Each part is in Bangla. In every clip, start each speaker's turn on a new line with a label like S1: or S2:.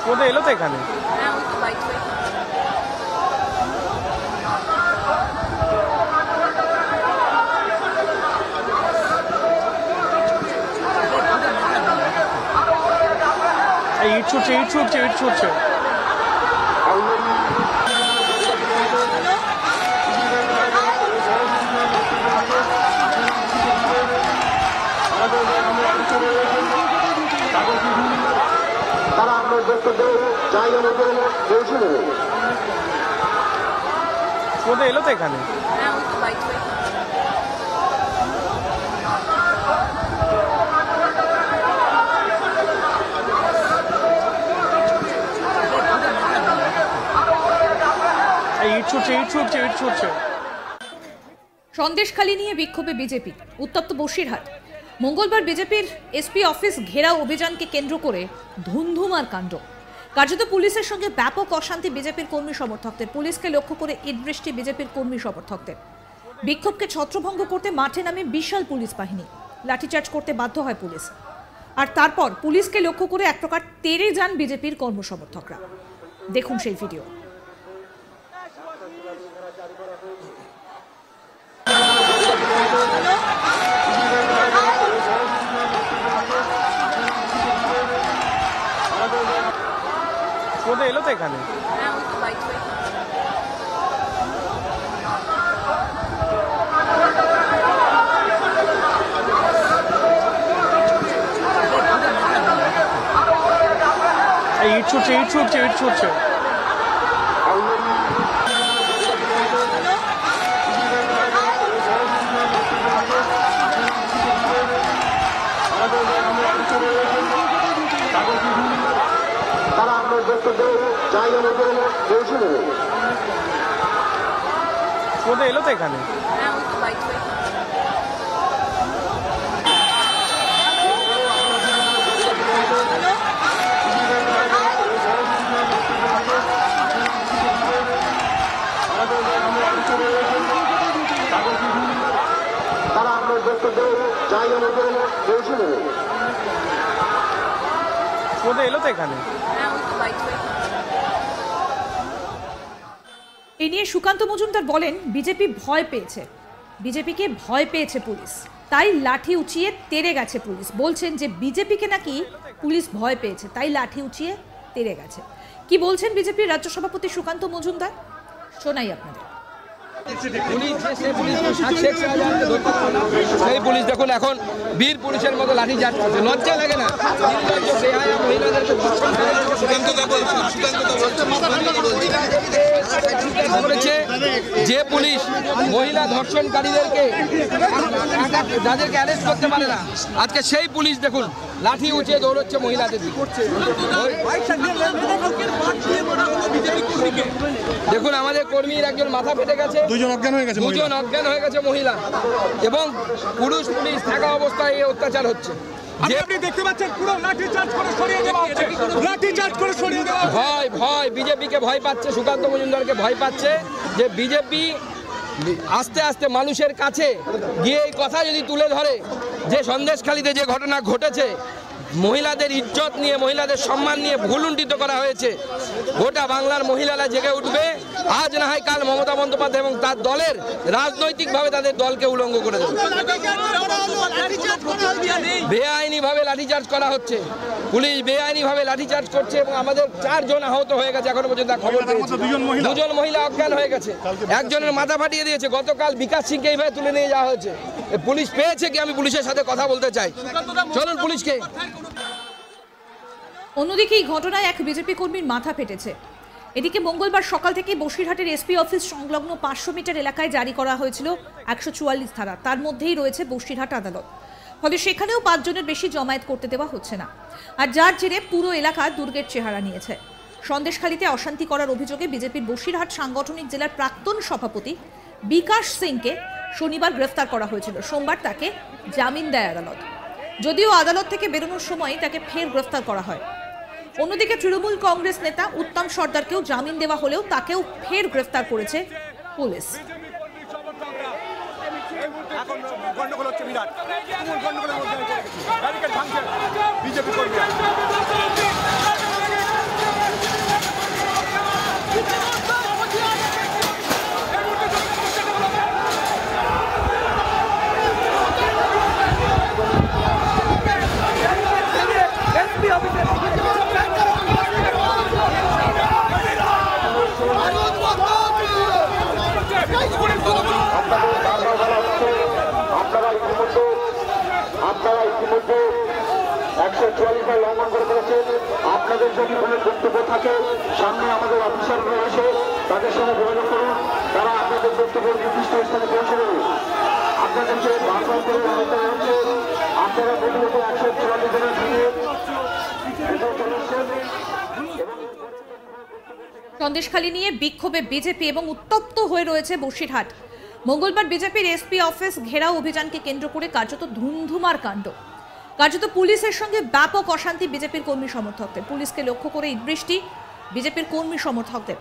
S1: কোথায় এলো তো এখানে?
S2: হ্যাঁ, ওই তো বাইক করে।
S1: ইট ছুটছে, ইট ছুটছে, ইট ছুটছে।
S3: তারা আপনার বক্তব্য চাই অনুযায়ী পৌঁছে দেবে।
S1: কোথায় এলো তো এখানে?
S2: হ্যাঁ, ওই তো বাইক করে।
S1: ইট ছুটছে, ইট ছুটছে, ইট ছুটছে।
S4: সন্দেশখালী নিয়ে বিক্ষোভে বিজেপি, উত্তপ্ত বসিরহাট। মঙ্গলবার বিজেপির এসপি অফিস ঘেরাও অভিযানকে কেন্দ্র করে ধুন্ধুমার কাণ্ড। কার্যত পুলিশের সঙ্গে ব্যাপক অশান্তি বিজেপির কর্মী সমর্থকদের। পুলিশকে লক্ষ্য করে ইট বৃষ্টি বিজেপির কর্মী সমর্থকদের। বিক্ষোভকে ছত্রভঙ্গ করতে মাঠে নামে বিশাল পুলিশ বাহিনী। লাঠিচার্জ করতে বাধ্য হয় পুলিশ। আর তারপর পুলিশকে লক্ষ্য করে এক প্রকার তেড়ে যান বিজেপির কর্মসমর্থকরা। দেখুন সেই ভিডিও।
S1: কোথায় এলো তো এখানে?
S2: হ্যাঁ, ওই তো বাইক করে।
S1: ইট ছুটছে, ইট ছুটছে, ইট ছুটছে।
S3: তারা আপনার বক্তব্য চাই অনুযায়ী পৌঁছে দেবে।
S1: কোথায় এলো তো এখানে?
S2: হ্যাঁ, ওই তো বাইক করে।
S3: তারা আপনার বক্তব্য চাই অনুযায়ী পৌঁছে দেবে।
S1: কোথায় এলো তো এখানে?
S2: হ্যাঁ, ওই তো বাইক করে।
S4: এ নিয়ে সুকান্ত মজুমদার বলেন, বিজেপি ভয় পেয়েছে, বিজেপিকে ভয় পেয়েছে পুলিশ, তাই লাঠি উঁচিয়ে তেড়ে গেছে পুলিশ। বলছেন যে বিজেপিকে নাকি পুলিশ ভয় পেয়েছে, তাই লাঠি উঁচিয়ে তেড়ে গেছে। কি বলছেন বিজেপির রাজ্য সভাপতি সুকান্ত মজুমদার, শোনাই আপনাদের।
S5: সেই পুলিশ দেখুন এখন বীর পুলিশের মতো লাঠি চার্জ করছে, লজ্জা লাগে না? যে পুলিশ মহিলা ধর্ষণকারীদেরকে যাদেরকে অ্যারেস্ট করতে পারে না, আজকে সেই পুলিশ দেখুন লাঠি উঁচিয়ে দৌড়চ্ছে মহিলাদের দিকে। দেখুন আমাদের কর্মীর একজন মাথা ফেটে গেছে, দুজন অজ্ঞান হয়ে গেছে মহিলা, এবং পুরুষ পুলিশ থাকা অবস্থায় এই অত্যাচার হচ্ছে।
S6: আপনি দেখতে পাচ্ছেন পুরো লাঠি চার্জ করে সরিয়ে দেওয়া হচ্ছে, লাঠি চার্জ করে সরিয়ে দেওয়া হচ্ছে।
S5: ভয় বিজেপিকে ভয় পাচ্ছে, সুকান্ত মজুমদারকে ভয় পাচ্ছে যে বিজেপি আস্তে আস্তে মানুষের কাছে গিয়ে এই কথা যদি তুলে ধরে যে সন্দেশখালীতে যে ঘটনা ঘটেছে, মহিলাদের ইজ্জত নিয়ে, মহিলাদের সম্মান নিয়ে ভুলুণ্ঠিত করা হয়েছে, গোটা বাংলার মহিলারা জেগে উঠবে। আজ না হয় কাল মমতা বন্দ্যোপাধ্যায় এবং তার দলের রাজনৈতিকভাবে তাদের দলকে উলঙ্গ করে দেবে। বেআইনিভাবে লাঠিচার্জ করা হচ্ছে, পুলিশ বেআইনিভাবে লাঠিচার্জ করছে, এবং আমাদের 4 জন আহত হয়ে গেছে এখনো পর্যন্ত খবর পেয়েছি। 2জন মহিলা অজ্ঞান হয়ে গেছে, একজনের মাথা ফাটিয়ে দিয়েছে। গতকাল বিকাশ সিংকে এইভাবে তুলে নিয়ে যাওয়া হয়েছে। পুলিশ পেয়েছে কি? আমি পুলিশের সাথে কথা বলতে চাই, চলুন পুলিশকে।
S4: অন্যদিকে এই ঘটনায় এক বিজেপি কর্মীর মাথা ফেটেছে। এদিকে মঙ্গলবার সকাল থেকে বসিরহাটের এসপি অফিস সংলগ্ন 500 মিটার এলাকায় জারি করা হয়েছিল 144 ধারা। তার মধ্যেই রয়েছে বসিরহাট আদালত। ফলে সেখানেও 5 জনের বেশি জমায়েত করতে দেওয়া হচ্ছে না, আর যার জেরে পুরো এলাকা দুর্গের চেহারা নিয়েছে। সন্দেশখালীতে অশান্তি করার অভিযোগে বিজেপির বসিরহাট সাংগঠনিক জেলার প্রাক্তন সভাপতি বিকাশ সিংকে শনিবার গ্রেফতার করা হয়েছিল। সোমবার তাকে জামিন দেয় আদালত, যদিও আদালত থেকে বেরোনোর সময় তাকে ফের গ্রেফতার করা হয়। অন্যদিকে তৃণমূল কংগ্রেস নেতা উত্তম সর্দারকেও জামিন দেওয়া হলেও তাকেও ফের গ্রেফতার করেছে পুলিশ।
S6: গন্ডগোল হচ্ছে বিরাট, গন্ডগোলের মধ্যে ব্যারিকেড ভাঙছে বিজেপি কর্মীরা।
S3: আপনারা ইতিমধ্যে 144 লঙ্ঘন করে ফেলেছেন। আপনাদের যদি কোনো বক্তব্য থাকে সামনে আমাদের অফিসার রয়েছে, তাদের সঙ্গে যোগাযোগ করুন, তারা আপনাদের বক্তব্য নির্দিষ্ট স্থানে পৌঁছে দেবে। আপনাদেরকে বারবার করে অনুরোধ করা হচ্ছে, আপনারা প্রতিনিয়ত 144 জনের সঙ্গে
S4: সন্দেশখালী নিয়ে বিক্ষোভে বিজেপি এবং উত্তপ্ত হয়ে রয়েছে বসিরহাট। মঙ্গলবার বিজেপির এসপি অফিস ঘেরাও অভিযানকে কেন্দ্র করে কার্যত ধুন্ধুমার কাণ্ড। কার্যত পুলিশের সঙ্গে ব্যাপক অশান্তি বিজেপির কর্মী সমর্থকদের। পুলিশকে লক্ষ্য করে ইটবৃষ্টি বিজেপির কর্মী সমর্থকদের।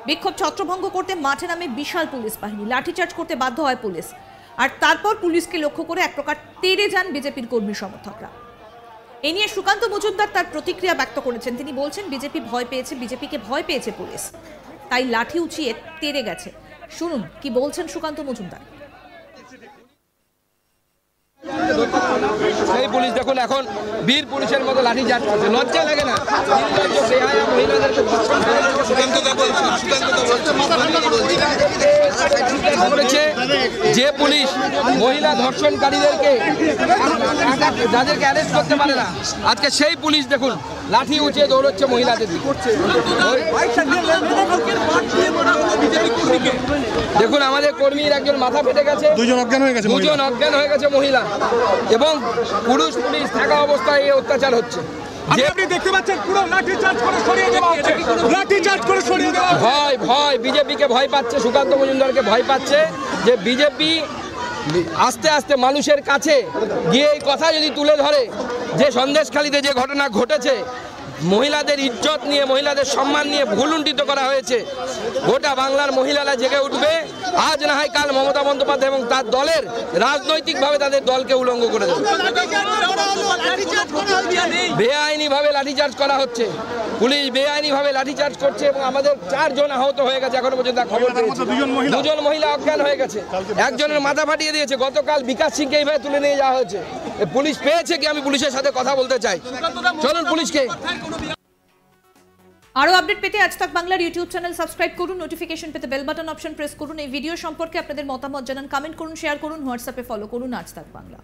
S4: বিক্ষোভ ছত্রভঙ্গ করতে মাঠে নামে বিশাল পুলিশ বাহিনী। লাঠিচার্জ করতে বাধ্য হয় পুলিশ। আর তারপর পুলিশকে লক্ষ্য করে এক প্রকার তেড়ে যান বিজেপির কর্মী সমর্থকরা। এ নিয়ে সুকান্ত মজুমদার তার প্রতিক্রিয়া ব্যক্ত করেছেন। তিনি বলছেন, বিজেপি ভয় পেয়েছে, বিজেপিকে ভয় পেয়েছে পুলিশ, তাই লাঠি উঁচিয়ে তেড়ে গেছে। শুনুন কি বলছেন সুকান্ত মজুমদার।
S5: সেই পুলিশ দেখুন এখন বীর পুলিশের মতো লাঠি চার্জ করছে, লজ্জা লাগে না? যে পুলিশ মহিলা ধর্ষণকারীদেরকে যাদেরকে অ্যারেস্ট করতে পারে না, আজকে সেই পুলিশ দেখুন লাঠি উঁচিয়ে দৌড়চ্ছে মহিলাদের দিকে। দেখুন আমাদের কর্মীর একজন মাথা ফেটে গেছে, দুজন অজ্ঞান হয়ে গেছে মহিলা, এবং পুরুষ পুলিশ থাকা অবস্থায় এই অত্যাচার হচ্ছে।
S6: আপনি দেখতে পাচ্ছেন পুরো লাঠি চার্জ করে সরিয়ে দেওয়া হচ্ছে, লাঠি চার্জ করে সরিয়ে দেওয়া হচ্ছে।
S5: ভয় বিজেপিকে ভয় পাচ্ছে, সুকান্ত মজুমদারকে ভয় পাচ্ছে যে বিজেপি আস্তে আস্তে মানুষের কাছে গিয়ে এই কথা যদি তুলে ধরে যে সন্দেশখালীতে যে ঘটনা ঘটেছে, মহিলাদের ইজ্জত নিয়ে, মহিলাদের সম্মান নিয়ে ভুলুণ্ঠিত করা হয়েছে, গোটা বাংলার মহিলারা জেগে উঠবে। আজ না হয় কাল মমতা বন্দ্যোপাধ্যায় এবং তার দলের রাজনৈতিকভাবে তাদের দলকে উলঙ্গ করে দেবে। বেআইনিভাবে লাঠিচার্জ করা হচ্ছে, পুলিশ বেআইনিভাবে লাঠিচার্জ করছে এবং আমাদের 4 জন আহত হয়ে গেছে। এখনো পর্যন্ত খবর পেয়েছি 2 জন মহিলা অজ্ঞান হয়ে গেছে, একজনের মাথা ফাটিয়ে দিয়েছে। গতকাল বিকাশ সিংকে এইভাবে তুলে নিয়ে যাওয়া হয়েছে। পুলিশ পেয়েছে কি? আমি পুলিশের সাথে কথা বলতে চাই, চলুন পুলিশকে।
S4: আরো আপডেট পেতে আজ তাক বাংলার ইউটিউব চ্যানেল সাবস্ক্রাইব করুন, নোটিফিকেশন পেতে বেল বাটন অপশন প্রেস করুন। এই ভিডিও সম্পর্কে আপনাদের মতামত জানান, কমেন্ট করুন, শেয়ার করুন, হোয়াটসঅ্যাপে ফলো করুন আজ তাক বাংলা।